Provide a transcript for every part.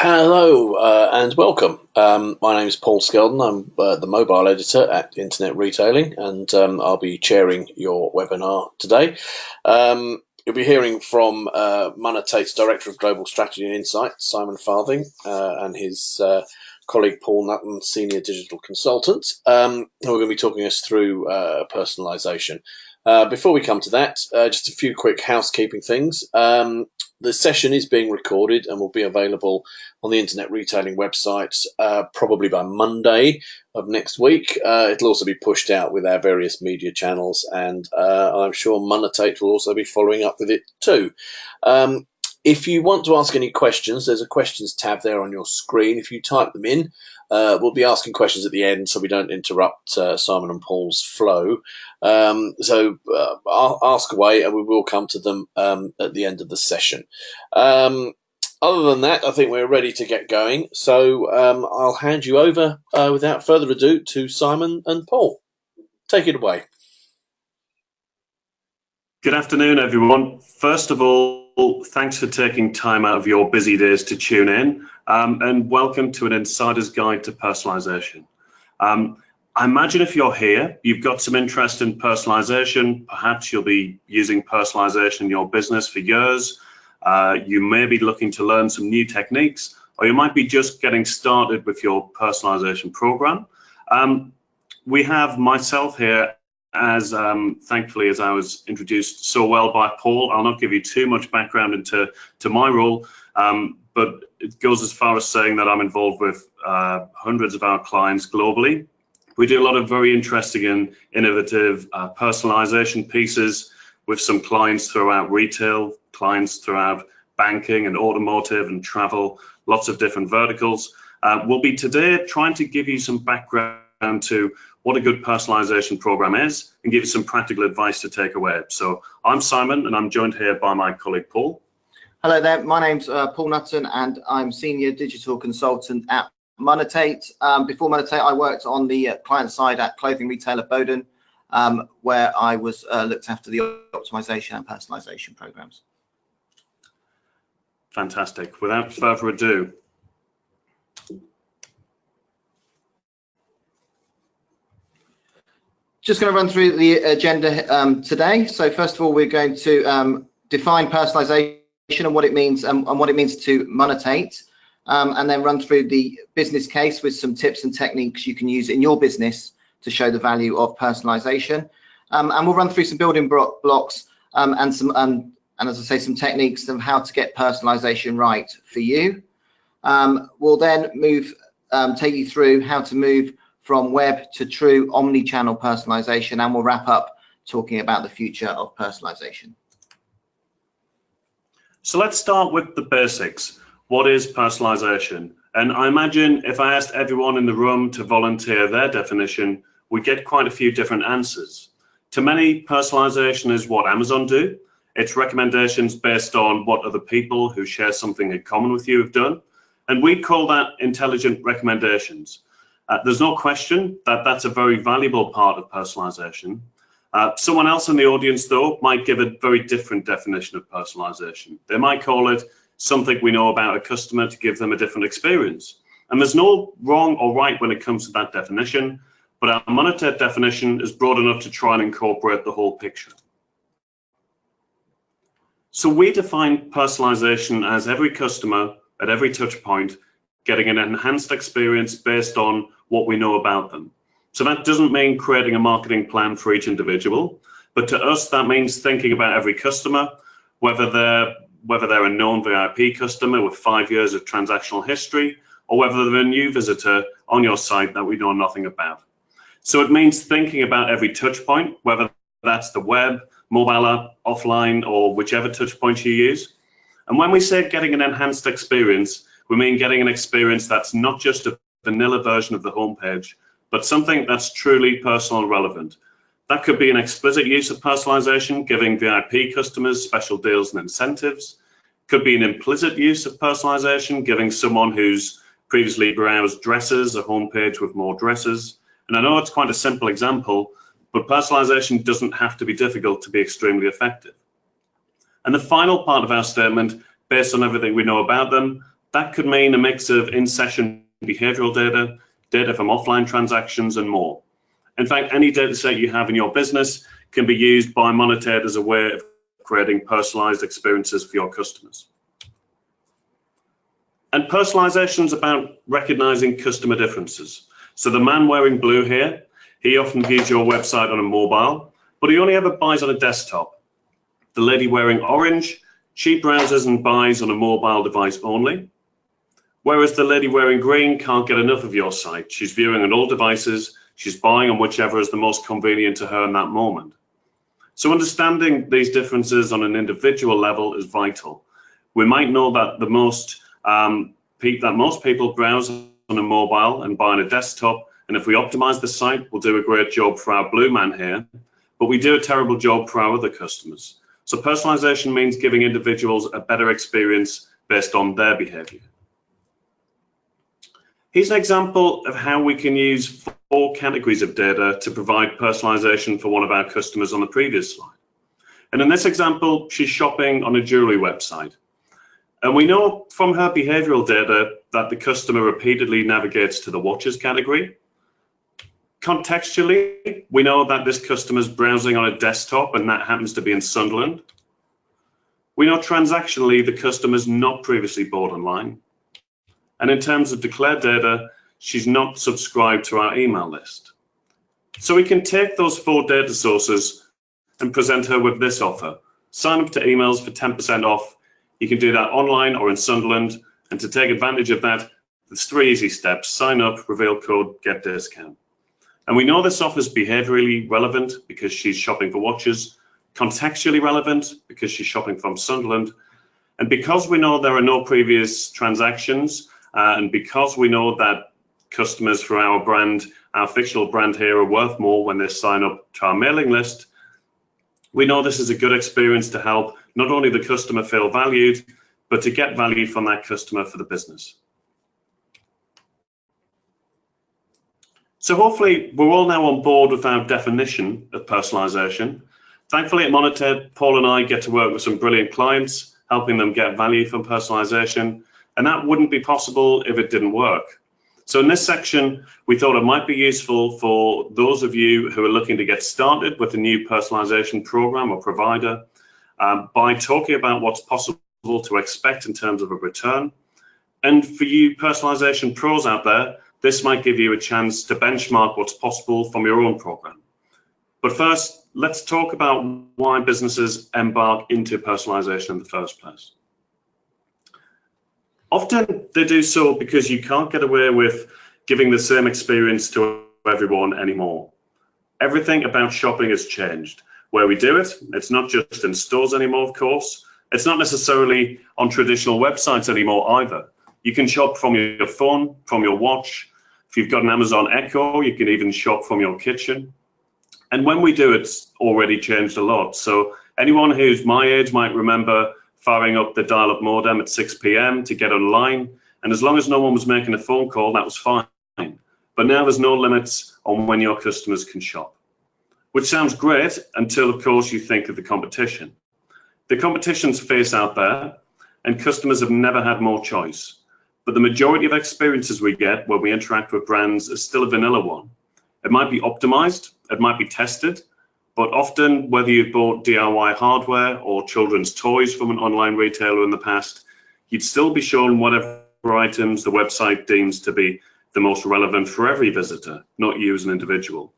Hello and welcome. My name is Paul Skeldon. I'm the mobile editor at Internet Retailing, and I'll be chairing your webinar today. You'll be hearing from Monetate's Director of Global Strategy and Insight, Simon Farthing, and his colleague Paul Nutton, Senior Digital Consultant, who are going to be talking us through personalisation. Before we come to that, just a few quick housekeeping things. The session is being recorded and will be available on the Internet Retailing website probably by Monday of next week. It'll also be pushed out with our various media channels, and I'm sure Monetate will also be following up with it too. If you want to ask any questions, there's a questions tab there on your screen. If you type them in, we'll be asking questions at the end so we don't interrupt Simon and Paul's flow. So ask away and we will come to them at the end of the session. Other than that, I think we're ready to get going. So I'll hand you over without further ado to Simon and Paul. Take it away. Good afternoon, everyone. First of all, thanks for taking time out of your busy days to tune in, and welcome to an insider's guide to personalisation. I imagine if you're here, you've got some interest in personalisation. Perhaps you'll be using personalisation in your business for years. You may be looking to learn some new techniques, or you might be just getting started with your personalisation program. We have myself here as thankfully, as I was introduced so well by Paul. I'll not give you too much background into my role, but it goes as far as saying that I'm involved with hundreds of our clients globally. We do a lot of very interesting and innovative personalization pieces with some clients throughout retail, clients throughout banking and automotive and travel, lots of different verticals. We'll be today trying to give you some background to what a good personalization program is and give you some practical advice to take away. So I'm Simon and I'm joined here by my colleague Paul. Hello there, my name's Paul Nutton and I'm Senior Digital Consultant at Monetate. Before Monetate, I worked on the client side at clothing retailer Bowden, where I was looked after the optimization and personalization programs. Fantastic. Without further ado, just going to run through the agenda today. So first of all, we're going to define personalization and what it means and what it means to Monetate, and then run through the business case with some tips and techniques you can use in your business to show the value of personalization. And we'll run through some building blocks and some and as I say, some techniques of how to get personalization right for you. We'll then take you through how to move from web to true omni-channel personalization, and we'll wrap up talking about the future of personalization. So let's start with the basics. What is personalization? And I imagine if I asked everyone in the room to volunteer their definition, we'd get quite a few different answers. To many, personalization is what Amazon do. It's recommendations based on what other people who share something in common with you have done. And we call that intelligent recommendations. There's no question that that's a very valuable part of personalization. Someone else in the audience, though, might give a very different definition of personalization. They might call it something we know about a customer to give them a different experience. And there's no wrong or right when it comes to that definition, but our Monetate definition is broad enough to try and incorporate the whole picture. So we define personalization as every customer at every touch point getting an enhanced experience based on what we know about them. So that doesn't mean creating a marketing plan for each individual, but to us that means thinking about every customer, whether they're a known VIP customer with 5 years of transactional history, or whether they're a new visitor on your site that we know nothing about. So it means thinking about every touch point, whether that's the web, mobile app, offline, or whichever touch point you use. And when we say getting an enhanced experience, we mean getting an experience that's not just a vanilla version of the homepage, but something that's truly personal and relevant. That could be an explicit use of personalization, giving VIP customers special deals and incentives. Could be an implicit use of personalization, giving someone who's previously browsed dresses a homepage with more dresses. And I know it's quite a simple example, but personalization doesn't have to be difficult to be extremely effective. And the final part of our statement, based on everything we know about them, That could mean a mix of in-session behavioral data, data from offline transactions, and more. In fact, any data set you have in your business can be used by Monetate as a way of creating personalized experiences for your customers. And personalization is about recognizing customer differences. So the man wearing blue here, he often views your website on a mobile, but he only ever buys on a desktop. The lady wearing orange, she browses and buys on a mobile device only. Whereas the lady wearing green can't get enough of your site. She's viewing on all devices, she's buying on whichever is the most convenient to her in that moment. So understanding these differences on an individual level is vital. We might know that most people browse on a mobile and buy on a desktop, and if we optimize the site, we'll do a great job for our blue man here, but we do a terrible job for our other customers. So personalization means giving individuals a better experience based on their behavior. Here's an example of how we can use 4 categories of data to provide personalization for one of our customers on the previous slide. And in this example, she's shopping on a jewelry website. And we know from her behavioral data that the customer repeatedly navigates to the watches category. Contextually, we know that this customer is browsing on a desktop and that happens to be in Sunderland. We know transactionally the customer's not previously bought online. And in terms of declared data, she's not subscribed to our email list. So we can take those 4 data sources and present her with this offer. Sign up to emails for 10% off. You can do that online or in Sunderland. And to take advantage of that, there's 3 easy steps. Sign up, reveal code, get discount. And we know this offer is behaviorally relevant because she's shopping for watches, contextually relevant because she's shopping from Sunderland. And because we know there are no previous transactions, and because we know that customers for our brand, our fictional brand here, are worth more when they sign up to our mailing list, we know this is a good experience to help not only the customer feel valued, but to get value from that customer for the business. So hopefully we're all now on board with our definition of personalization. Thankfully at Monetate, Paul and I get to work with some brilliant clients, helping them get value from personalization. And that wouldn't be possible if it didn't work. So in this section, we thought it might be useful for those of you who are looking to get started with a new personalization program or provider by talking about what's possible to expect in terms of a return. And for you personalization pros out there, this might give you a chance to benchmark what's possible from your own program. But first, let's talk about why businesses embark into personalization in the first place. Often they do so because you can't get away with giving the same experience to everyone anymore. Everything about shopping has changed. Where we do it, it's not just in stores anymore, of course. It's not necessarily on traditional websites anymore either. You can shop from your phone, from your watch. If you've got an Amazon Echo, you can even shop from your kitchen. And when we do, it's already changed a lot. So anyone who's my age might remember firing up the dial-up modem at 6 p.m. to get online. And as long as no one was making a phone call, that was fine. But now there's no limits on when your customers can shop, which sounds great until, of course, you think of the competition. The competition's fierce out there, and customers have never had more choice. But the majority of experiences we get when we interact with brands is still a vanilla one. It might be optimized, it might be tested, but often, whether you've bought DIY hardware or children's toys from an online retailer in the past, you'd still be shown whatever items the website deems to be the most relevant for every visitor, not you as an individual.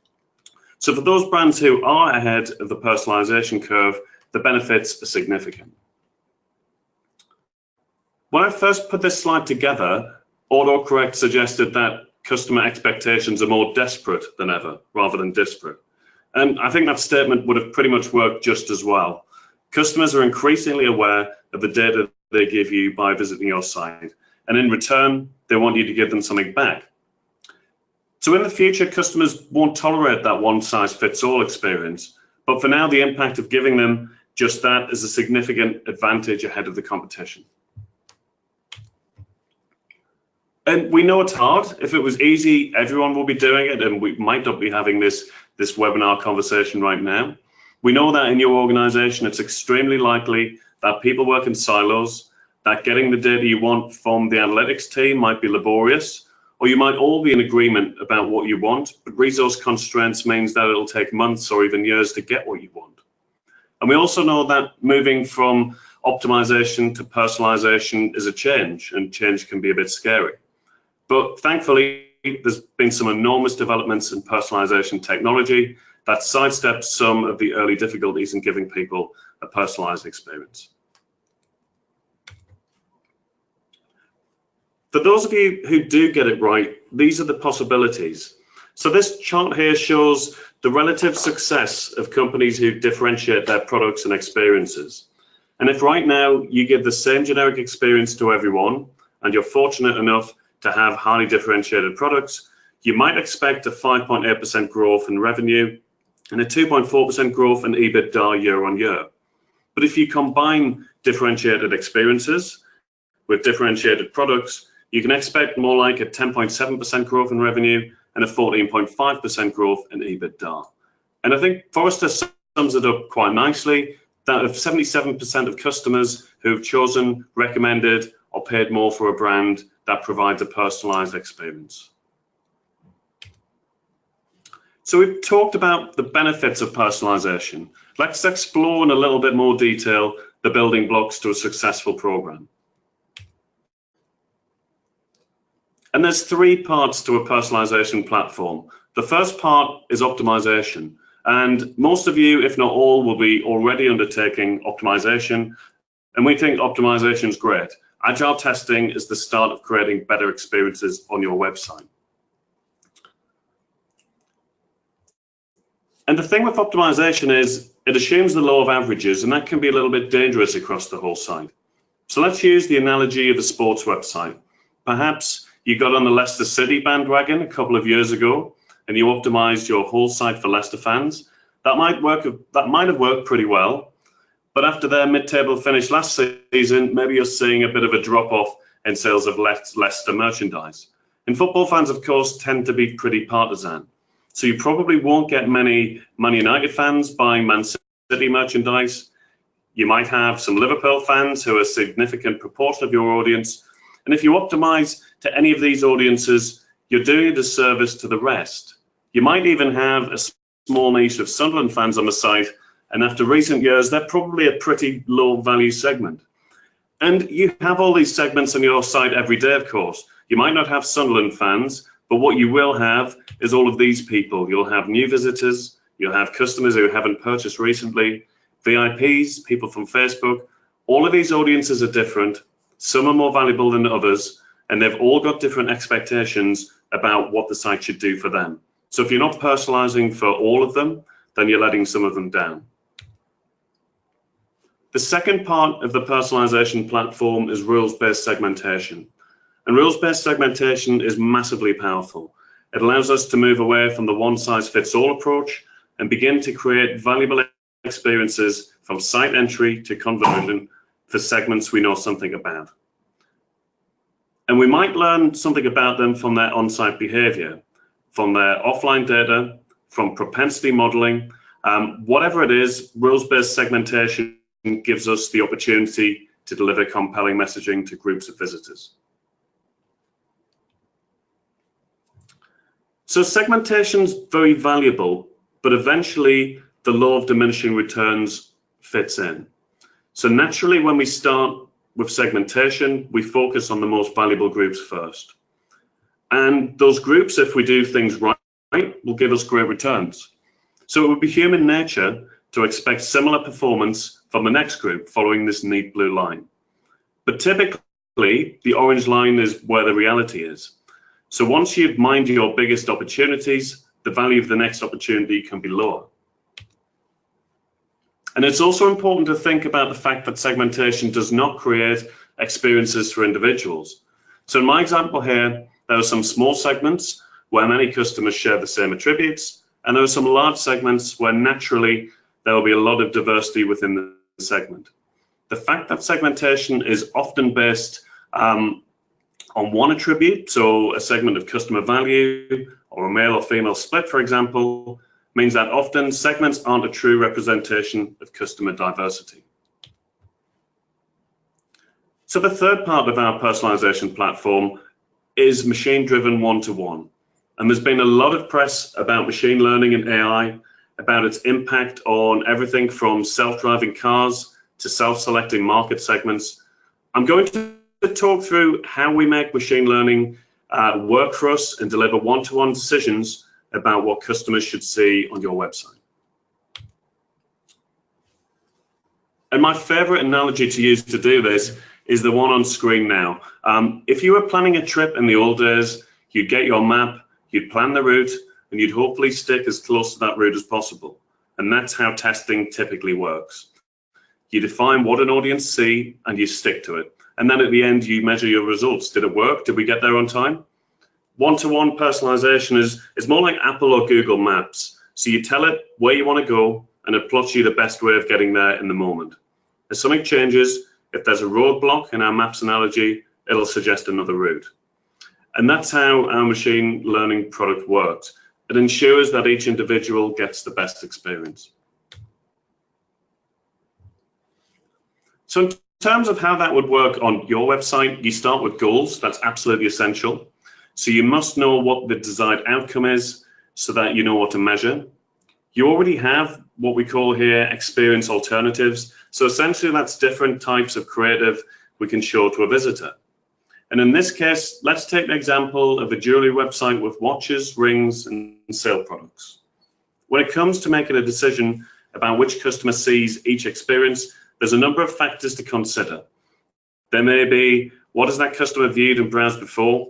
So for those brands who are ahead of the personalization curve, the benefits are significant. When I first put this slide together, autocorrect suggested that customer expectations are more desperate than ever, rather than disparate. And I think that statement would have pretty much worked just as well. Customers are increasingly aware of the data they give you by visiting your site. And in return, they want you to give them something back. So in the future, customers won't tolerate that one-size-fits-all experience. But for now, the impact of giving them just that is a significant advantage ahead of the competition. And we know it's hard. If it was easy, everyone will be doing it, and we might not be having this webinar conversation right now. We know that in your organization, it's extremely likely that people work in silos, that getting the data you want from the analytics team might be laborious, or you might all be in agreement about what you want, but resource constraints means that it'll take months or even years to get what you want. And we also know that moving from optimization to personalization is a change, and change can be a bit scary. But thankfully, there's been some enormous developments in personalization technology that sidesteps some of the early difficulties in giving people a personalized experience. For those of you who do get it right, these are the possibilities. So this chart here shows the relative success of companies who differentiate their products and experiences. And if right now you give the same generic experience to everyone, and you're fortunate enough to have highly differentiated products, you might expect a 5.8% growth in revenue and a 2.4% growth in EBITDA year on year. But if you combine differentiated experiences with differentiated products, you can expect more like a 10.7% growth in revenue and a 14.5% growth in EBITDA. And I think Forrester sums it up quite nicely, that of 77% of customers who've chosen, recommended, or paid more for a brand that provides a personalized experience. So we've talked about the benefits of personalization. Let's explore in a little bit more detail the building blocks to a successful program. And there's three parts to a personalization platform. The first part is optimization. And most of you, if not all, will be already undertaking optimization. And we think optimization is great. Agile testing is the start of creating better experiences on your website. And the thing with optimization is it assumes the law of averages, and that can be a little bit dangerous across the whole site. So let's use the analogy of a sports website. Perhaps you got on the Leicester City bandwagon a couple of years ago, and you optimized your whole site for Leicester fans. That might have worked pretty well, but after their mid-table finish last season, maybe you're seeing a bit of a drop-off in sales of Leicester merchandise. And football fans, of course, tend to be pretty partisan. So you probably won't get many Man United fans buying Man City merchandise. You might have some Liverpool fans who are a significant proportion of your audience. And if you optimize to any of these audiences, you're doing a disservice to the rest. You might even have a small niche of Sunderland fans on the site, and after recent years, they're probably a pretty low value segment. And you have all these segments on your site every day, of course. You might not have Sunderland fans, but what you will have is all of these people. You'll have new visitors, you'll have customers who haven't purchased recently, VIPs, people from Facebook. All of these audiences are different. Some are more valuable than others, and they've all got different expectations about what the site should do for them. So if you're not personalizing for all of them, then you're letting some of them down. The second part of the personalization platform is rules-based segmentation. And rules-based segmentation is massively powerful. It allows us to move away from the one-size-fits-all approach and begin to create valuable experiences from site entry to conversion for segments we know something about. And we might learn something about them from their on-site behavior, from their offline data, from propensity modeling. Whatever it is, rules-based segmentation gives us the opportunity to deliver compelling messaging to groups of visitors. So segmentation's very valuable, but eventually the law of diminishing returns fits in. So naturally, when we start with segmentation, we focus on the most valuable groups first. And those groups, if we do things right, will give us great returns. So it would be human nature to expect similar performance from the next group following this neat blue line. But typically, the orange line is where the reality is. So once you've mined your biggest opportunities, the value of the next opportunity can be lower. And it's also important to think about the fact that segmentation does not create experiences for individuals. So in my example here, there are some small segments where many customers share the same attributes, and there are some large segments where naturally there will be a lot of diversity within the segment. The fact that segmentation is often based on one attribute, so a segment of customer value or a male or female split, for example, means that often segments aren't a true representation of customer diversity. So the third part of our personalization platform is machine-driven one-to-one. And there's been a lot of press about machine learning and AI, about its impact on everything from self-driving cars to self-selecting market segments. I'm going to talk through how we make machine learning work for us and deliver one-to-one decisions about what customers should see on your website. And my favorite analogy to use to do this is the one on screen now. If you were planning a trip in the old days, you'd get your map, you'd plan the route, and you'd hopefully stick as close to that route as possible. And that's how testing typically works. You define what an audience see and you stick to it. And then at the end, you measure your results. Did it work? Did we get there on time? One-to-one personalization is more like Apple or Google Maps. So you tell it where you want to go, and it plots you the best way of getting there in the moment. If something changes, if there's a roadblock in our maps analogy, it'll suggest another route. And that's how our machine learning product works. It ensures that each individual gets the best experience. So in terms of how that would work on your website, you start with goals. That's absolutely essential. So you must know what the desired outcome is so that you know what to measure. You already have what we call here experience alternatives. So essentially that's different types of creative we can show to a visitor. And in this case, let's take the example of a jewelry website with watches, rings, and sale products. When it comes to making a decision about which customer sees each experience, there's a number of factors to consider. There may be, what has that customer viewed and browsed before?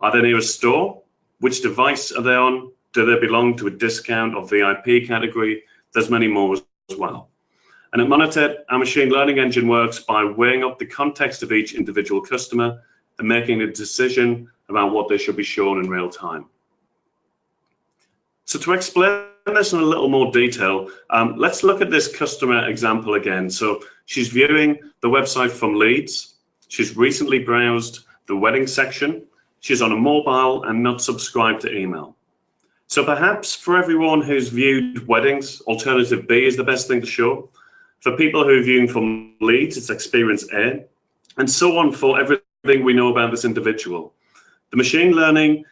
Are they near a store? Which device are they on? Do they belong to a discount or VIP category? There's many more as well. And at Monetate, our machine learning engine works by weighing up the context of each individual customer and making a decision about what they should be shown in real time. So to explain this in a little more detail, let's look at this customer example again. So she's viewing the website from Leeds. She's recently browsed the wedding section. She's on a mobile and not subscribed to email. So perhaps for everyone who's viewed weddings, alternative B is the best thing to show. For people who are viewing from Leeds, it's experience A, and so on for everything we know about this individual. The machine learning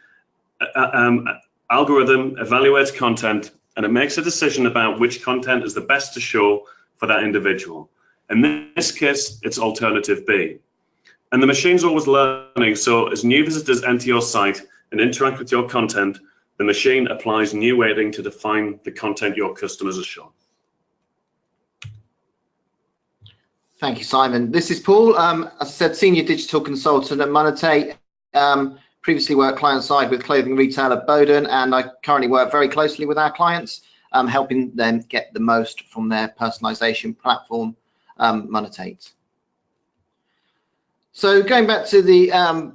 algorithm evaluates content and it makes a decision about which content is the best to show for that individual. In this case, it's alternative B. And the machine's always learning, so as new visitors enter your site and interact with your content, the machine applies new weighting to define the content your customers are shown. Thank you, Simon. This is Paul. As I said, Senior Digital Consultant at Monetate. Previously worked client-side with clothing retailer Bowden, and I currently work very closely with our clients, helping them get the most from their personalization platform, Monetate. So going back to the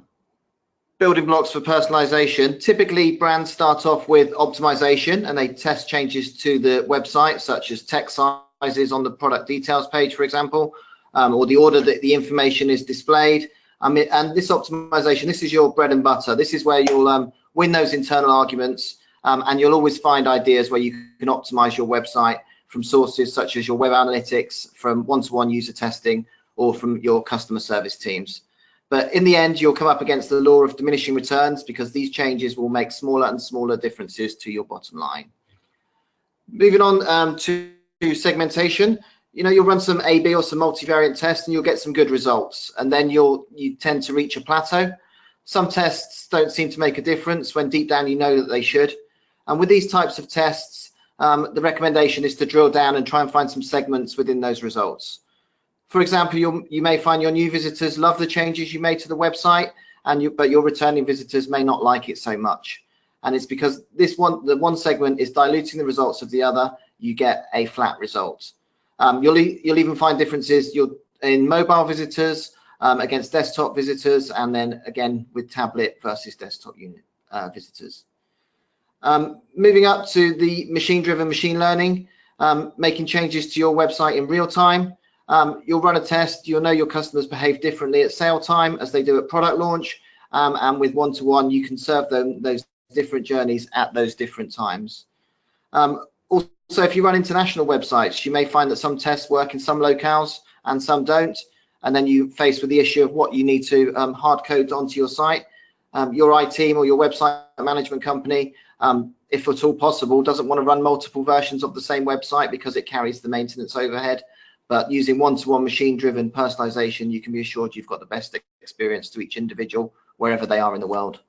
building blocks for personalization, typically brands start off with optimization and they test changes to the website, such as text sizes on the product details page, for example, or the order that the information is displayed. And this optimization, this is your bread and butter. This is where you'll win those internal arguments, and you'll always find ideas where you can optimize your website from sources such as your web analytics, from one-to-one user testing, or from your customer service teams. But in the end, you'll come up against the law of diminishing returns because these changes will make smaller and smaller differences to your bottom line. Moving on to segmentation. You'll run some A/B or some multivariate tests and you'll get some good results. And then you tend to reach a plateau. Some tests don't seem to make a difference when deep down you know that they should. And with these types of tests, the recommendation is to drill down and try and find some segments within those results. For example, you may find your new visitors love the changes you made to the website, but your returning visitors may not like it so much. And it's because the one segment is diluting the results of the other, you get a flat result. You'll even find differences in mobile visitors against desktop visitors, and then again with tablet versus desktop visitors. Moving up to the machine-driven machine learning, making changes to your website in real time. You'll run a test. You'll know your customers behave differently at sale time as they do at product launch, and with one-to-one, you can serve them those different journeys at those different times. Also, if you run international websites, you may find that some tests work in some locales and some don't. and then you face with the issue of what you need to hard code onto your site. Your IT team or your website management company, if at all possible, doesn't want to run multiple versions of the same website because it carries the maintenance overhead. But using one-to-one machine-driven personalization, you can be assured you've got the best experience to each individual wherever they are in the world.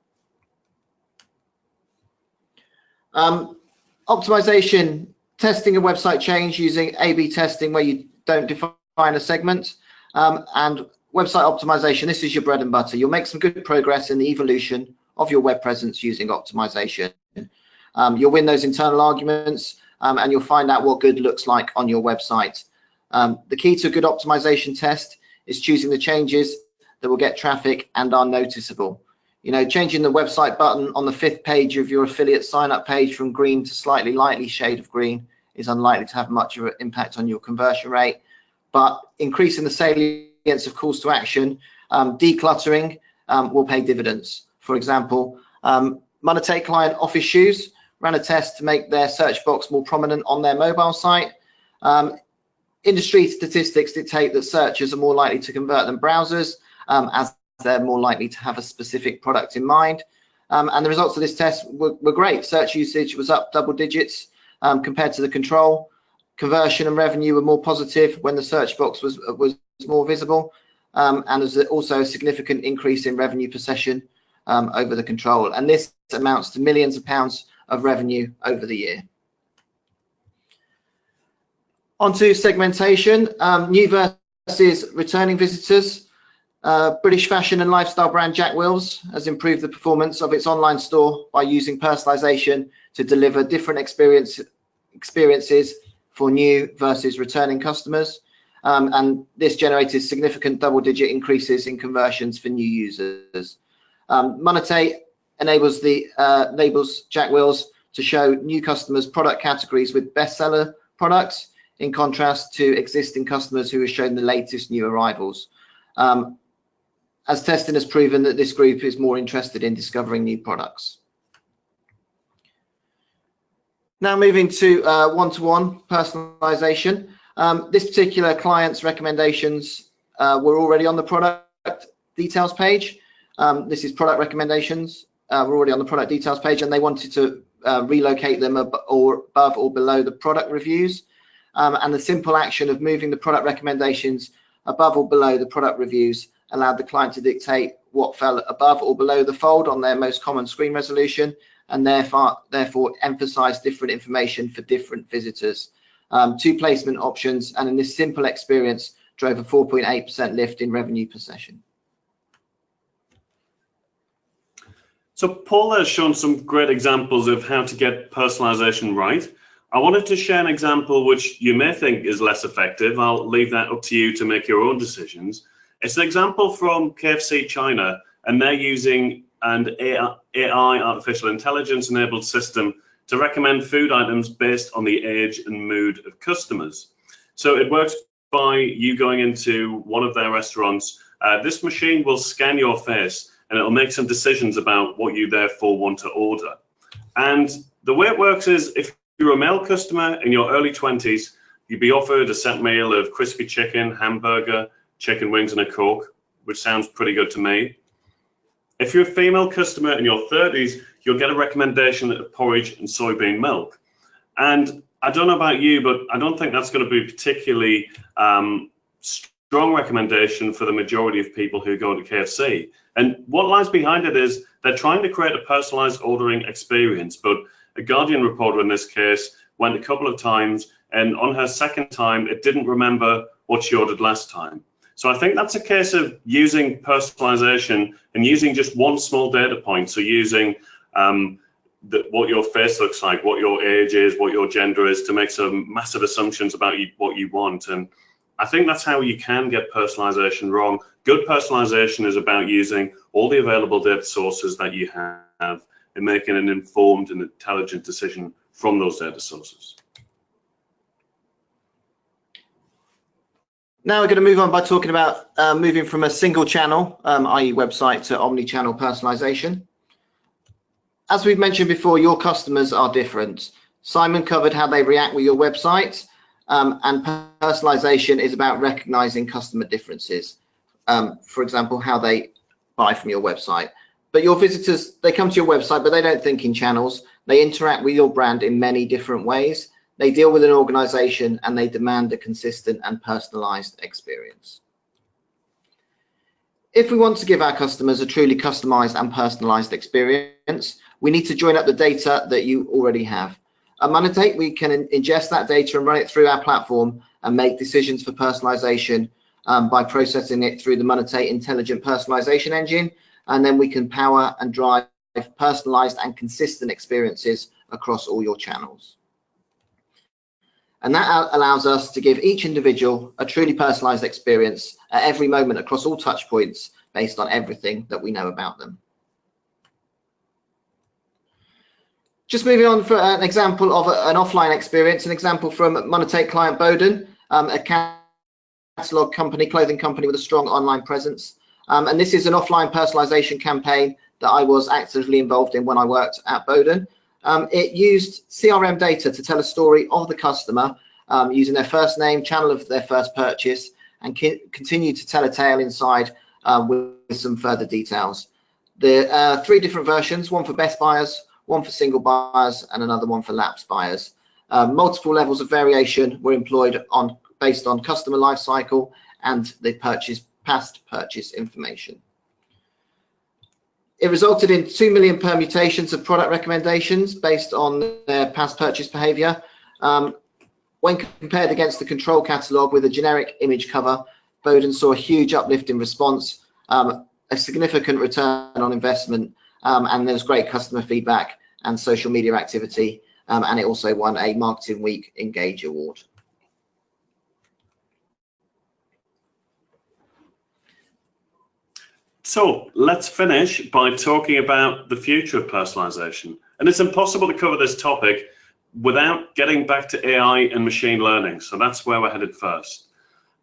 Optimization, testing a website change using A/B testing where you don't define a segment, and website optimization. This is your bread and butter. You'll make some good progress in the evolution of your web presence using optimization. You'll win those internal arguments, and you'll find out what good looks like on your website. The key to a good optimization test is choosing the changes that will get traffic and are noticeable. You know, changing the website button on the 5th page of your affiliate sign-up page from green to slightly lightly shade of green is unlikely to have much of an impact on your conversion rate. But increasing the salience of calls to action, decluttering will pay dividends. For example, Monetate client Office Shoes ran a test to make their search box more prominent on their mobile site. Industry statistics dictate that searchers are more likely to convert than browsers, as they're more likely to have a specific product in mind. And the results of this test were great. Search usage was up double digits compared to the control. Conversion and revenue were more positive when the search box was more visible. And there's also a significant increase in revenue per session over the control. And this amounts to millions of pounds of revenue over the year. Onto segmentation, new versus returning visitors. British fashion and lifestyle brand Jack Wills has improved the performance of its online store by using personalization to deliver different experiences for new versus returning customers. And this generated significant double-digit increases in conversions for new users. Monetate enables Jack Wills to show new customers product categories with bestseller products, in contrast to existing customers who are shown the latest new arrivals. As testing has proven that this group is more interested in discovering new products. Now moving to one-to-one personalization. This particular client's recommendations were already on the product details page. This is product recommendations. We're already on the product details page, and they wanted to relocate them above or below the product reviews. And the simple action of moving the product recommendations above or below the product reviews allowed the client to dictate what fell above or below the fold on their most common screen resolution, and therefore emphasize different information for different visitors. 2 placement options, and in this simple experience drove a 4.8% lift in revenue per session. So Paul has shown some great examples of how to get personalization right. I wanted to share an example which you may think is less effective. I'll leave that up to you to make your own decisions. It's an example from KFC China, and they're using an AI, artificial intelligence enabled system to recommend food items based on the age and mood of customers. So it works by you going into one of their restaurants. This machine will scan your face and it'll make some decisions about what you therefore want to order. And the way it works is, if you're a male customer in your early 20s, you'd be offered a set meal of crispy chicken, hamburger, chicken wings and a Coke, which sounds pretty good to me. If you're a female customer in your 30s, you'll get a recommendation of porridge and soybean milk. And I don't know about you, but I don't think that's going to be a particularly strong recommendation for the majority of people who go to KFC. And what lies behind it is they're trying to create a personalized ordering experience, but a Guardian reporter in this case went a couple of times, and on her second time, it didn't remember what she ordered last time. So I think that's a case of using personalization and using just one small data point. So using what your face looks like, what your age is, what your gender is, to make some massive assumptions about what you want. And I think that's how you can get personalization wrong. Good personalization is about using all the available data sources that you have and making an informed and intelligent decision from those data sources. Now we're going to move on by talking about moving from a single channel, i.e. website, to omni-channel personalization. As we've mentioned before, your customers are different. Simon covered how they react with your website, and personalization is about recognizing customer differences. for example, how they buy from your website. But your visitors, they come to your website, but they don't think in channels. They interact with your brand in many different ways. They deal with an organization and they demand a consistent and personalized experience. If we want to give our customers a truly customized and personalized experience, we need to join up the data that you already have. At Monetate, we can ingest that data and run it through our platform and make decisions for personalization by processing it through the Monetate intelligent personalization engine. And then we can power and drive personalized and consistent experiences across all your channels. And that allows us to give each individual a truly personalized experience at every moment across all touch points based on everything that we know about them. Just moving on for an example of an offline experience, an example from Monetate client Bowden, a catalog company, clothing company with a strong online presence. And this is an offline personalization campaign that I was actively involved in when I worked at Bowden. It used CRM data to tell a story of the customer using their first name, channel of their first purchase, and continue to tell a tale inside with some further details. There are 3 different versions, one for best buyers, one for single buyers, and another one for lapsed buyers. Multiple levels of variation were employed based on customer life cycle and the past purchase information. It resulted in 2 million permutations of product recommendations based on their past purchase behavior. When compared against the control catalog with a generic image cover, Bowden saw a huge uplift in response, a significant return on investment, and there was great customer feedback and social media activity, and it also won a Marketing Week Engage Award. So let's finish by talking about the future of personalization. And it's impossible to cover this topic without getting back to AI and machine learning. So that's where we're headed first.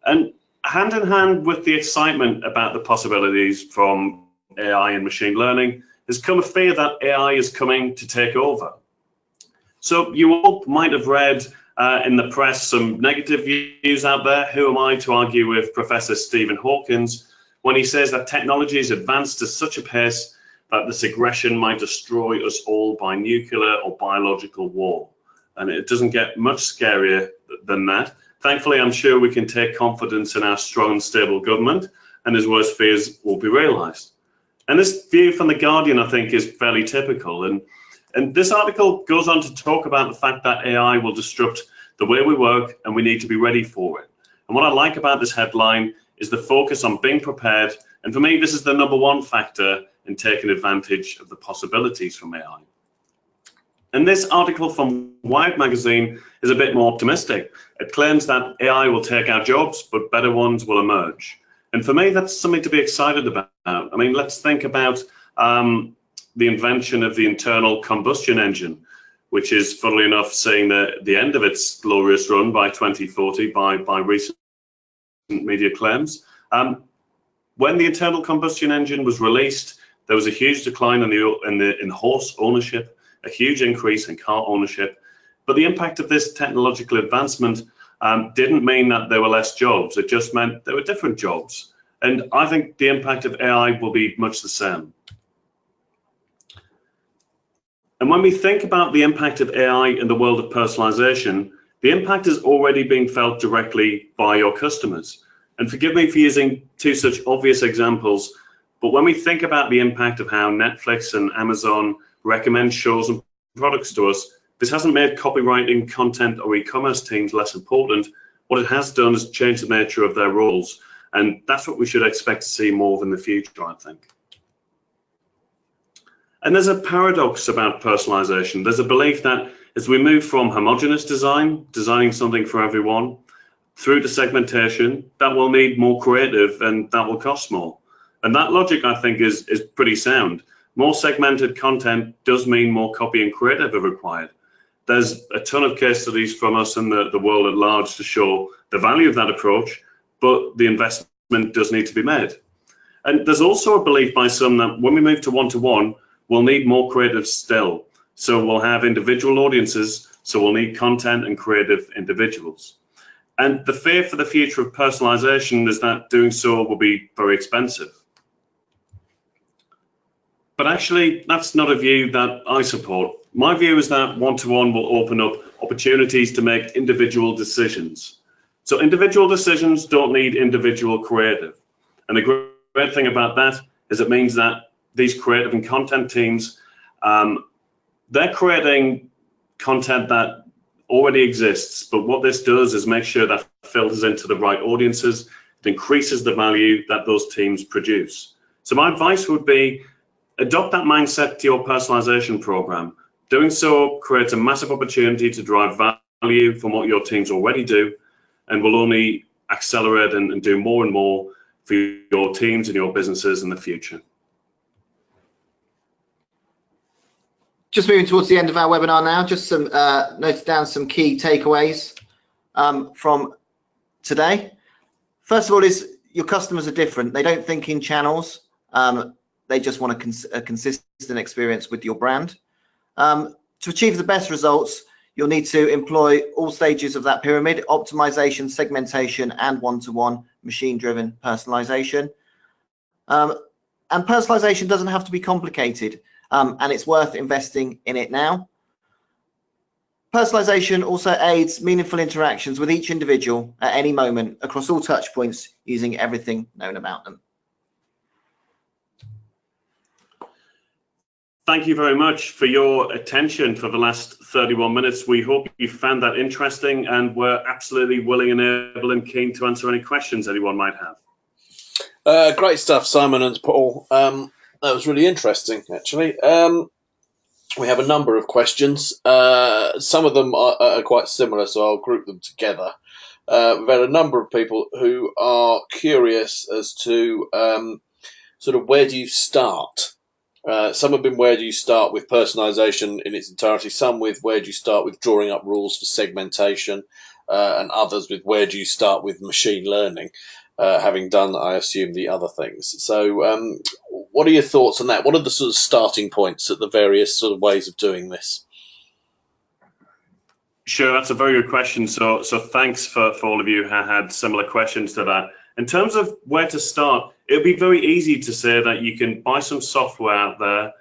And hand in hand with the excitement about the possibilities from AI and machine learning has come a fear that AI is coming to take over. So you all might have read in the press some negative views out there. Who am I to argue with Professor Stephen Hawkins when he says that technology has advanced to such a pace that this aggression might destroy us all by nuclear or biological war? And it doesn't get much scarier than that. Thankfully, I'm sure we can take confidence in our strong and stable government, and his worst fears will be realized. And this view from The Guardian, I think, is fairly typical. And this article goes on to talk about the fact that AI will disrupt the way we work, and we need to be ready for it. And what I like about this headline is the focus on being prepared. And for me, this is the #1 factor in taking advantage of the possibilities from AI. And this article from Wired magazine is a bit more optimistic. It claims that AI will take our jobs, but better ones will emerge. And for me, that's something to be excited about. I mean, let's think about the invention of the internal combustion engine, which is, funnily enough, seeing the end of its glorious run by 2040 by recent media claims. When the internal combustion engine was released, there was a huge decline in horse ownership, a huge increase in car ownership. But the impact of this technological advancement didn't mean that there were less jobs. It just meant there were different jobs. And I think the impact of AI will be much the same. And when we think about the impact of AI in the world of personalization, the impact is already being felt directly by your customers. And forgive me for using 2 such obvious examples, but when we think about the impact of how Netflix and Amazon recommend shows and products to us, this hasn't made copywriting, content, or e-commerce teams less important. What it has done is change the nature of their roles. And that's what we should expect to see more of in the future, I think. And there's a paradox about personalization. There's a belief that as we move from homogeneous design, designing something for everyone, through to segmentation, that will need more creative and that will cost more. And that logic, I think, is pretty sound. More segmented content does mean more copy and creative are required. There's a ton of case studies from us and the world at large to show the value of that approach, but the investment does need to be made. And there's also a belief by some that when we move to one-to-one, we'll need more creative still. So we'll have individual audiences, so we'll need content and creative individuals. And the fear for the future of personalization is that doing so will be very expensive. But actually, that's not a view that I support. My view is that one-to-one will open up opportunities to make individual decisions. So individual decisions don't need individual creative. And the great thing about that is it means that these creative and content teams, they're creating content that already exists, but what this does is make sure that filters into the right audiences. It increases the value that those teams produce. So my advice would be, adopt that mindset to your personalization program. Doing so creates a massive opportunity to drive value from what your teams already do, and will only accelerate and do more and more for your teams and your businesses in the future. Just moving towards the end of our webinar now, just some noted down some key takeaways from today. First of all is your customers are different. They don't think in channels. They just want a consistent experience with your brand. To achieve the best results, you'll need to employ all stages of that pyramid: optimization, segmentation, and one-to-one machine-driven personalization. And personalization doesn't have to be complicated. And it's worth investing in it now. Personalization also aids meaningful interactions with each individual at any moment across all touch points using everything known about them. Thank you very much for your attention for the last 31 minutes. We hope you found that interesting, and we're absolutely willing and able and keen to answer any questions anyone might have. Great stuff, Simon and Paul. That was really interesting, actually. We have a number of questions. Some of them are quite similar, so I'll group them together. We've had a number of people who are curious as to sort of where do you start? Some have been where do you start with personalization in its entirety, some with where do you start with drawing up rules for segmentation, and others with where do you start with machine learning, having done, I assume, the other things. So what are your thoughts on that? What are the sort of starting points at the various sort of ways of doing this? Sure, that's a very good question. So thanks for all of you who had similar questions to that. In terms of where to start, it would be very easy to say that you can buy some software out there,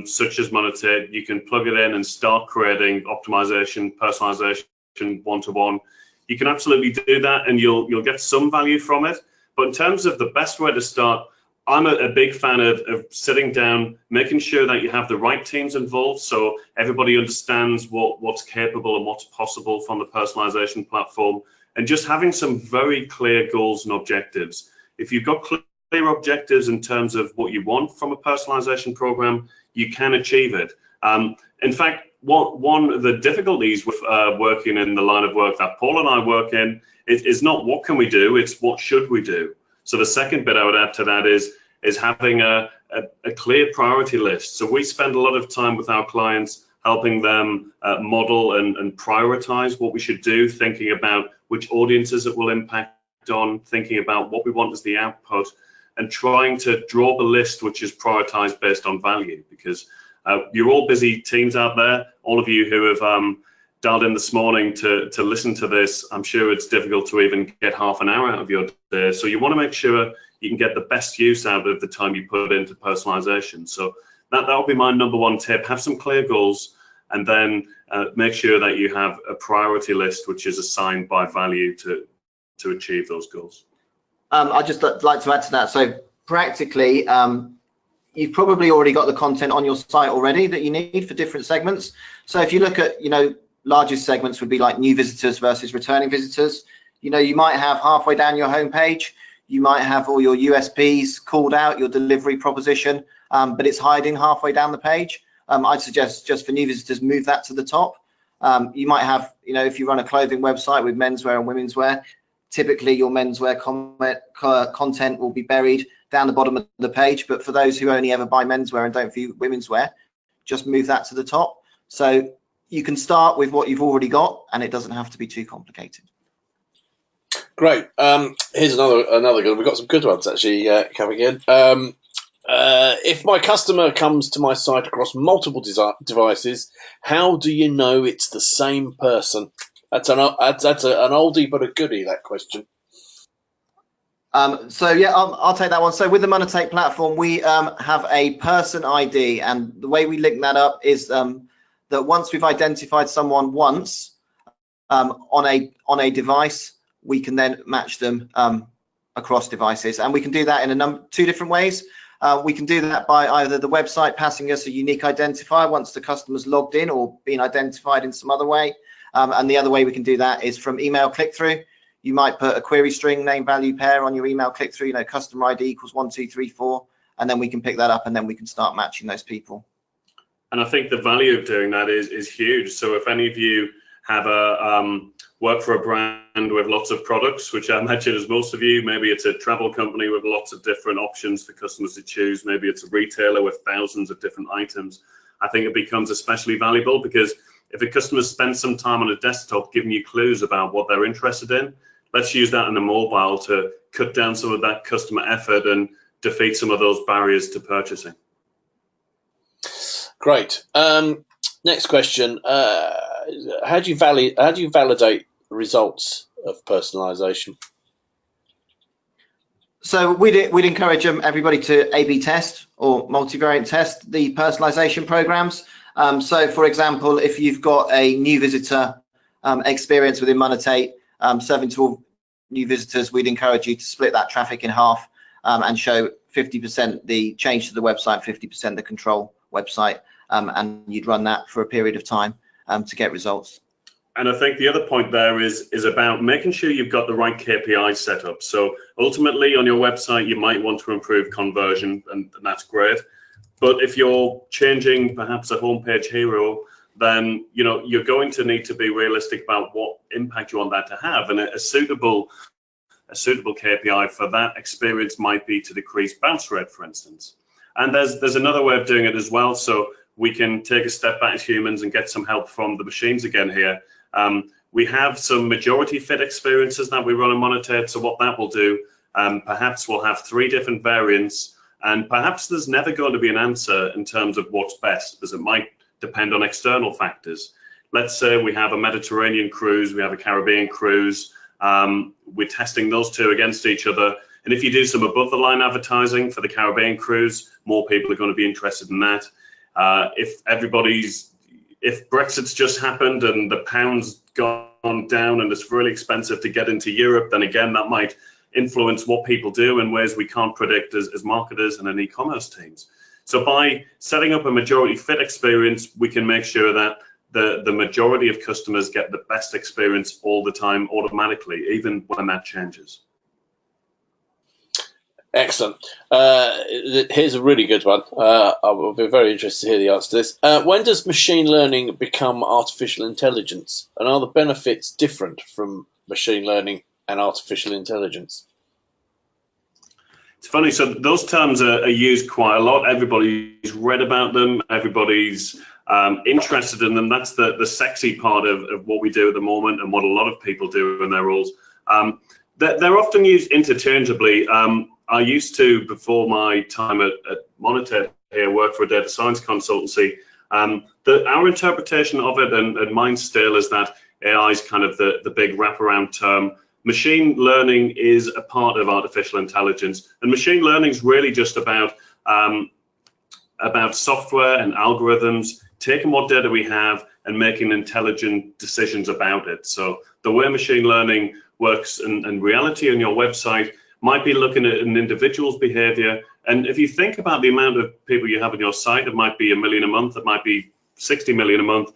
such as Monetate. You can plug it in and start creating optimization, personalization, one-to-one. You can absolutely do that, and you'll get some value from it. But in terms of the best way to start, I'm a big fan of sitting down, making sure that you have the right teams involved, so everybody understands what's capable and what's possible from the personalization platform, and just having some very clear goals and objectives. If you've got clear objectives in terms of what you want from a personalization program, you can achieve it. In fact, one of the difficulties with working in the line of work that Paul and I work in is not what can we do, it's what should we do. So the second bit I would add to that is having a clear priority list. So we spend a lot of time with our clients helping them model and prioritize what we should do, thinking about which audiences it will impact on, thinking about what we want as the output, and trying to draw the list which is prioritized based on value. Because you're all busy teams out there, all of you who have dialed in this morning to listen to this. I'm sure it's difficult to even get half an hour out of your day. So you want to make sure you can get the best use out of the time you put into personalization. So that will be my number one tip. Have some clear goals, and then make sure that you have a priority list which is assigned by value to achieve those goals. I'd just like to add to that. So practically, you've probably already got the content on your site already that you need for different segments. So if you look at, largest segments would be like new visitors versus returning visitors. You might have halfway down your homepage, you might have all your USPs called out, your delivery proposition, but it's hiding halfway down the page. I'd suggest just for new visitors, move that to the top. You might have, if you run a clothing website with menswear and women's wear, typically your menswear content will be buried down the bottom of the page. But for those who only ever buy menswear and don't view women's wear, just move that to the top. So you can start with what you've already got, and it doesn't have to be too complicated. Great. Here's another good. We've got some good ones actually coming in. If my customer comes to my site across multiple devices, how do you know it's the same person? That's an oldie but a goodie, that question. So yeah, I'll take that one. So with the Monetate platform, we have a person ID, and the way we link that up is that once we've identified someone once on a device, we can then match them across devices, and we can do that in two different ways. We can do that by either the website passing us a unique identifier once the customer's logged in or been identified in some other way, and the other way we can do that is from email click-through. You might put a query string name value pair on your email click-through, customer ID equals 1234, and then we can pick that up, and then we can start matching those people. And I think the value of doing that is huge. So if any of you have work for a brand with lots of products, which I imagine is most of you, maybe it's a travel company with lots of different options for customers to choose, maybe it's a retailer with thousands of different items, I think it becomes especially valuable, because if a customer spends some time on a desktop giving you clues about what they're interested in, let's use that in the mobile to cut down some of that customer effort and defeat some of those barriers to purchasing. Great. Next question. How do you validate results of personalisation? So we'd encourage everybody to A/B test or multivariate test the personalisation programs. So for example, if you've got a new visitor experience within Monetate, serving to all new visitors, we'd encourage you to split that traffic in half and show 50% the change to the website, 50% the control website, and you'd run that for a period of time to get results. And I think the other point there is about making sure you've got the right KPIs set up. So ultimately on your website, you might want to improve conversion, and that's great. But if you're changing perhaps a homepage hero, then you're going to need to be realistic about what impact you want that to have. And a suitable KPI for that experience might be to decrease bounce rate, for instance. And there's another way of doing it as well. So we can take a step back as humans and get some help from the machines again here. We have some majority fit experiences that we run in Monetate. So what that will do, perhaps we'll have 3 different variants, and perhaps there's never going to be an answer in terms of what's best, because it might depend on external factors. Let's say we have a Mediterranean cruise, we have a Caribbean cruise. We're testing those 2 against each other. And if you do some above the line advertising for the Caribbean cruise, more people are going to be interested in that. If Brexit's just happened and the pound's gone down and it's really expensive to get into Europe, then again, that might influence what people do in ways we can't predict as marketers and in e-commerce teams. So by setting up a majority fit experience, we can make sure that the majority of customers get the best experience all the time automatically, even when that changes. Excellent. Here's a really good one. I'll be very interested to hear the answer to this. When does machine learning become artificial intelligence? And are the benefits different from machine learning and artificial intelligence? It's funny, so those terms are used quite a lot. Everybody's read about them. Everybody's interested in them. That's the sexy part of what we do at the moment and what a lot of people do in their roles. They're often used interchangeably. I used to, before my time at Monetate here, work for a data science consultancy. Our interpretation of it, and mine still, is that AI is kind of the big wraparound term. Machine learning is a part of artificial intelligence, and machine learning is really just about software and algorithms, taking what data we have and making intelligent decisions about it. So the way machine learning works in reality on your website might be looking at an individual's behavior. And if you think about the amount of people you have on your site, it might be 1 million a month, it might be 60 million a month.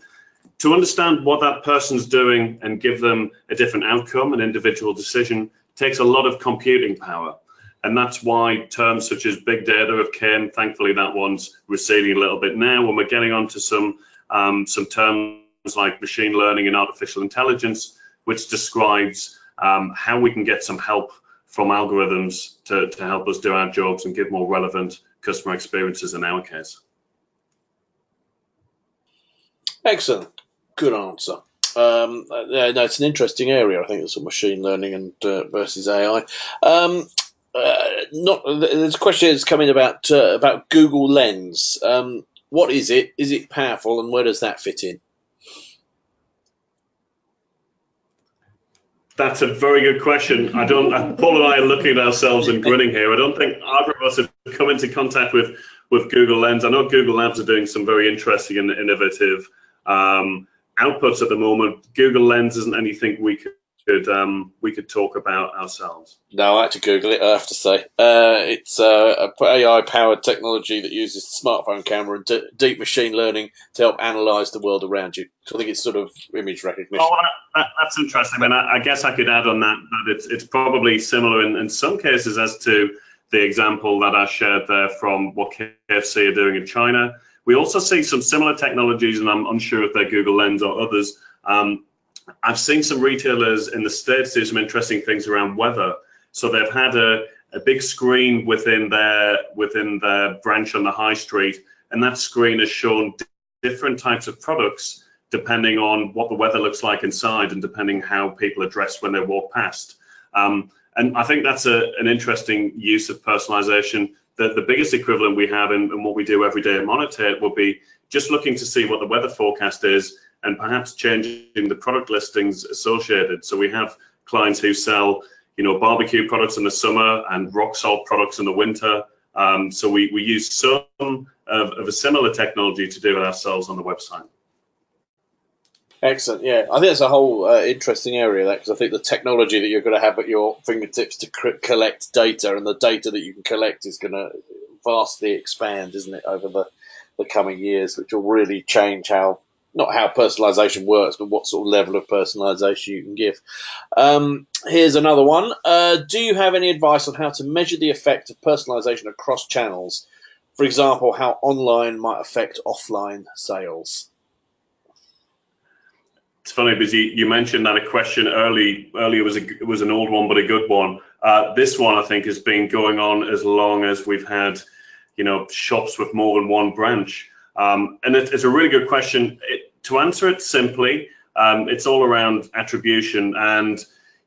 To understand what that person's doing and give them a different outcome, an individual decision, takes a lot of computing power. And that's why terms such as big data have came. Thankfully, that one's receding a little bit now, when we're getting onto some terms like machine learning and artificial intelligence, which describes how we can get some help from algorithms to help us do our jobs and give more relevant customer experiences in our case. Excellent. Good answer. No, it's an interesting area. I think it's machine learning and versus AI. There's a question that's coming about Google Lens. What is it? Is it powerful, and where does that fit in? That's a very good question. Paul and I are looking at ourselves and grinning here. I don't think either of us have come into contact with Google Lens. I know Google Labs are doing some very interesting and innovative outputs at the moment. Google Lens isn't anything we could talk about ourselves. No, I had to Google it, I have to say. It's a AI-powered technology that uses the smartphone camera and deep machine learning to help analyse the world around you. So I think it's sort of image recognition. Oh, that's interesting. I mean, I guess I could add on that it's probably similar in some cases as to the example that I shared there from what KFC are doing in China. We also see some similar technologies, and I'm unsure if they're Google Lens or others. I've seen some retailers in the States do some interesting things around weather. So they've had a big screen within their branch on the high street, and that screen has shown different types of products depending on what the weather looks like inside and depending how people are dressed when they walk past. And I think that's an interesting use of personalization. The biggest equivalent we have in what we do every day at Monetate will be just looking to see what the weather forecast is and perhaps changing the product listings associated. So we have clients who sell, barbecue products in the summer and rock salt products in the winter. So we use some of a similar technology to do it ourselves on the website. Excellent. Yeah, I think that's a whole interesting area, that, because I think the technology that you're going to have at your fingertips to collect data, and the data that you can collect is going to vastly expand, isn't it, over the coming years, which will really change not how personalization works, but what sort of level of personalization you can give. Here's another one. Do you have any advice on how to measure the effect of personalization across channels? For example, how online might affect offline sales? It's funny because you mentioned that a question earlier was an old one, but a good one. This one, I think, has been going on as long as we've had, shops with more than one branch. And it's a really good question. To answer it simply, it's all around attribution. And,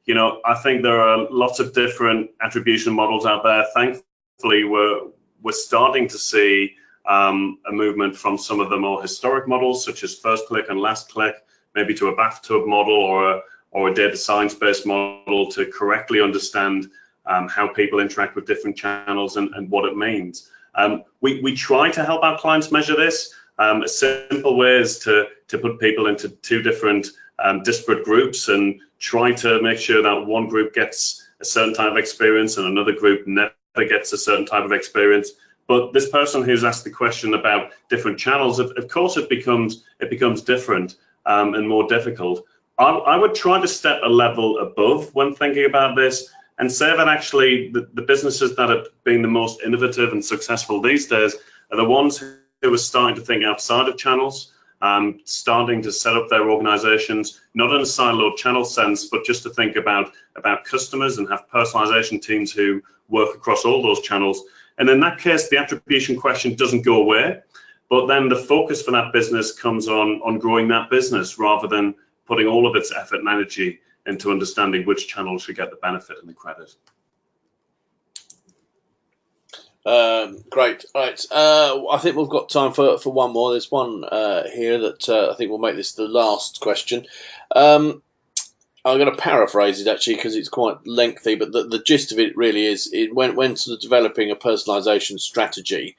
I think there are lots of different attribution models out there. Thankfully, we're starting to see a movement from some of the more historic models, such as first click and last click, maybe to a bathtub model or a data science-based model to correctly understand how people interact with different channels and what it means. We try to help our clients measure this. A simple way is to put people into two different disparate groups and try to make sure that one group gets a certain type of experience and another group never gets a certain type of experience. But this person who's asked the question about different channels, of course it becomes different and more difficult. I would try to step a level above when thinking about this and say that actually the businesses that have been the most innovative and successful these days are the ones who are starting to think outside of channels, starting to set up their organizations, not in a siloed channel sense, but just to think about customers and have personalization teams who work across all those channels. And in that case, the attribution question doesn't go away, but then the focus for that business comes on growing that business rather than putting all of its effort and energy into understanding which channel should get the benefit and the credit. Great. All right. I think we've got time for one more. There's one here that I think will make this the last question. I'm going to paraphrase it actually because it's quite lengthy, but the gist of it really is when sort of developing a personalization strategy,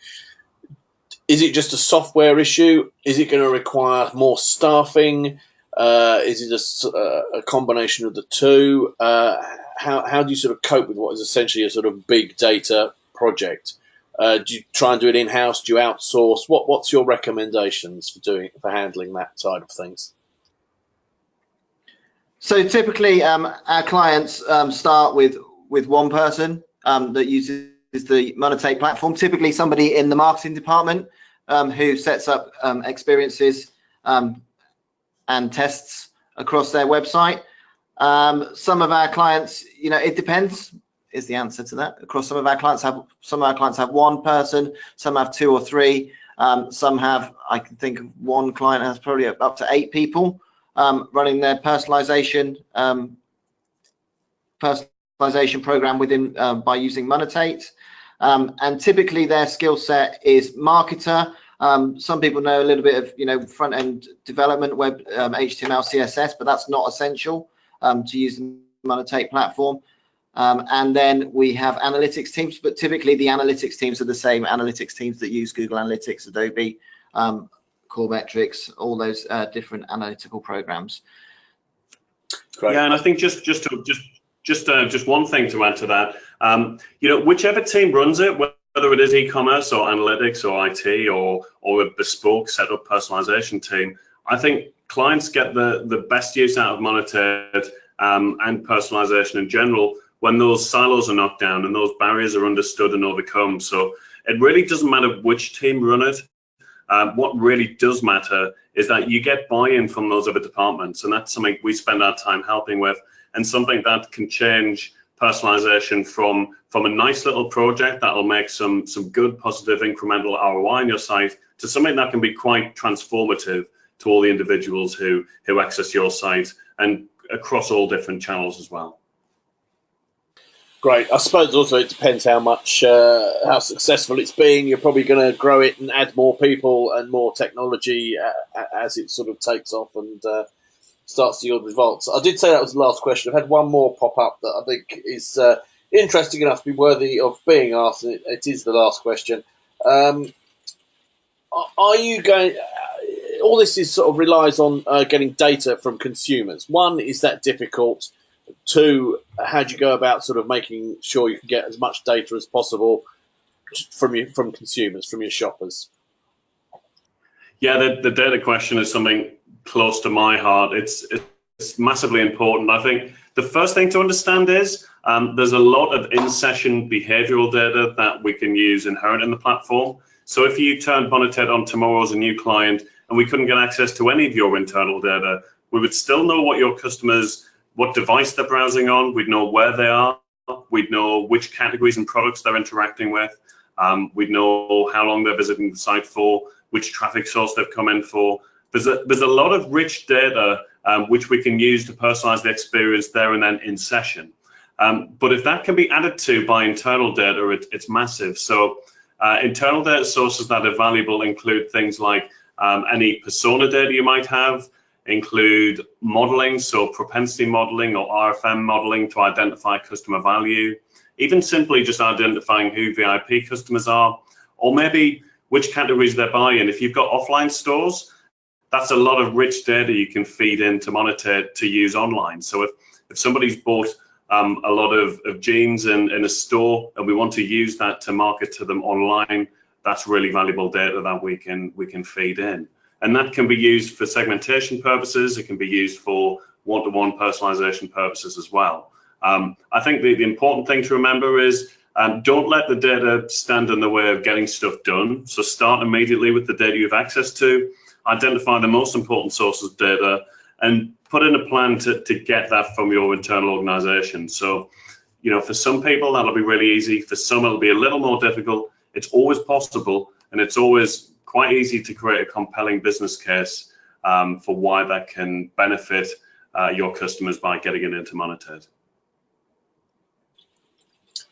is it just a software issue? Is it going to require more staffing? Is it a combination of the two? How do you sort of cope with what is essentially a sort of big data project? Do you try and do it in-house? Do you outsource? What's your recommendations for handling that side of things? So typically, our clients start with one person that uses the Monetate platform. Typically, somebody in the marketing department who sets up experiences and tests across their website. Some of our clients, it depends, is the answer to that. Across some of our clients have one person, some have two or three, some have, I can think of one client has probably up to 8 people running their personalization program within by using Monetate. And typically their skill set is marketer. Some people know a little bit of front end development, web, HTML, CSS, but that's not essential to use the Monetate platform. And then we have analytics teams, but typically the analytics teams are the same analytics teams that use Google Analytics, Adobe, Core Metrics, all those different analytical programs. Great. Yeah, and I think just one thing to add to that, you know, whichever team runs it, whether it is e-commerce or analytics or IT or a bespoke setup personalization team, I think clients get the best use out of Monetate and personalization in general when those silos are knocked down and those barriers are understood and overcome. So it really doesn't matter which team run it. What really does matter is that you get buy-in from those other departments, and that's something we spend our time helping with, and something that can change personalization from a nice little project that'll make some good positive incremental ROI on your site to something that can be quite transformative to all the individuals who access your site and across all different channels as well. Great. I suppose also it depends how successful it's been. You're probably going to grow it and add more people and more technology as it sort of takes off and starts to yield results. I did say that was the last question. I've had one more pop up that I think is interesting enough to be worthy of being asked. And it is the last question. Are you going? All this is sort of relies on getting data from consumers. One, is that difficult? Two, how do you go about sort of making sure you can get as much data as possible from consumers, from your shoppers? Yeah, the data question is something close to my heart. It's massively important. I think the first thing to understand is there's a lot of in-session behavioral data that we can use inherent in the platform. So if you turned Monetate on tomorrow as a new client and we couldn't get access to any of your internal data, we would still know what your customers, what device they're browsing on, we'd know where they are, we'd know which categories and products they're interacting with, we'd know how long they're visiting the site for, which traffic source they've come in for. There's a lot of rich data which we can use to personalize the experience there and then in session. But if that can be added to by internal data, it's massive. So internal data sources that are valuable include things like any persona data you might have, include modeling, so propensity modeling or RFM modeling to identify customer value, even simply just identifying who VIP customers are, or maybe which categories they're buying. If you've got offline stores, that's a lot of rich data you can feed into Monetate to use online. So if somebody's bought a lot of jeans in a store and we want to use that to market to them online, that's really valuable data that we can feed in. And that can be used for segmentation purposes. It can be used for one-to-one personalization purposes as well. I think the important thing to remember is don't let the data stand in the way of getting stuff done. So start immediately with the data you have access to, identify the most important sources of data, and put in a plan to get that from your internal organization. So, you know, for some people, that'll be really easy. For some, it'll be a little more difficult. It's always possible, and it's always quite easy to create a compelling business case for why that can benefit your customers by getting it into Monetate.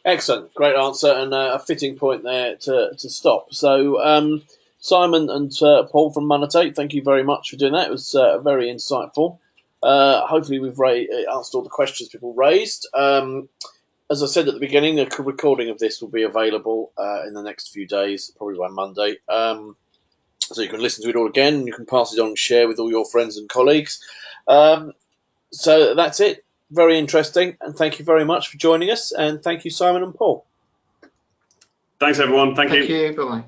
Excellent, great answer, and a fitting point there to stop. So Simon and Paul from Monetate, thank you very much for doing that. It was very insightful. Hopefully we've answered all the questions people raised. As I said at the beginning, the recording of this will be available in the next few days, probably by Monday. So you can listen to it all again, and you can pass it on and share with all your friends and colleagues. So that's it. Very interesting, and thank you very much for joining us, and thank you, Simon and Paul. Thanks, everyone. Thank you. Thank you. Bye-bye.